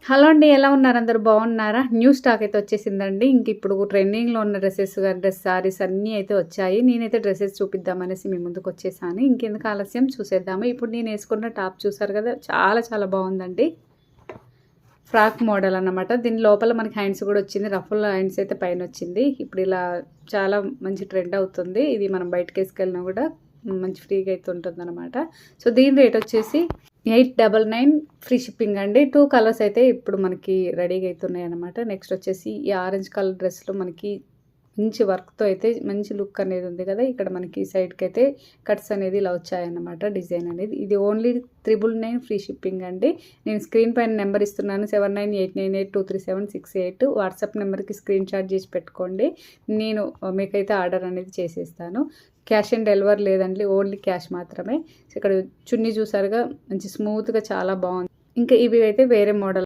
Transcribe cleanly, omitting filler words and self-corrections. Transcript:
Hello అండి, ఎలా ఉన్నారు? అందరూ బాగున్నారా? న్యూ స్టాక్ అయితే వచ్చేసిందండి. ఇంక ఇప్పుడు ట్రెండింగ్లో ఉన్న డ్రెస్సెస్ సారీస్ అన్నీ అయితే వచ్చాయి. నేనైతే డ్రెస్సెస్ చూపిద్దామనేసి మీ ముందుకు వచ్చేసాను. ఇంకెందుకు ఆలస్యం, చూసేద్దాము. ఇప్పుడు నేను వేసుకున్న టాప్ చూసారు కదా, చాలా చాలా బాగుందండి. ఫ్రాక్ మోడల్ అన్నమాట. దీని లోపల మనకి హ్యాండ్స్ కూడా వచ్చింది. రఫుల్ హ్యాండ్స్ అయితే పైన వచ్చింది. ఇప్పుడు ఇలా చాలా మంచి ట్రెండ్ అవుతుంది. ఇది మనం బయటకు వేసుకెళ్ళినా కూడా మంచి ఫ్రీగా అయితే ఉంటుంది అనమాట. సో దీని రేట్ వచ్చేసి 899 ఫ్రీ షిప్పింగ్ అండి. 2 కలర్స్ అయితే ఇప్పుడు మనకి రెడీగా అవుతున్నాయి అనమాట. నెక్స్ట్ వచ్చేసి ఈ ఆరెంజ్ కలర్ డ్రెస్లో మనకి మంచి వర్క్తో అయితే మంచి లుక్ అనేది ఉంది కదా. ఇక్కడ మనకి సైడ్కి అయితే కట్స్ అనేది ఇలా వచ్చాయన్నమాట. డిజైన్ అనేది ఇది ఓన్లీ 999 ఫ్రీ షిప్పింగ్ అండి. నేను స్క్రీన్ పైన నెంబర్ ఇస్తున్నాను, 7989823768. వాట్సాప్ నెంబర్కి స్క్రీన్ షాట్ చేసి పెట్టుకోండి. నేను మీకైతే ఆర్డర్ అనేది చేసేస్తాను. క్యాష్ ఆన్ డెలివరీ లేదండి, ఓన్లీ క్యాష్ మాత్రమే. ఇక్కడ చున్నీ చూసారుగా, మంచి స్మూత్గా చాలా బాగుంది. ఇంకా ఇవి అయితే వేరే మోడల్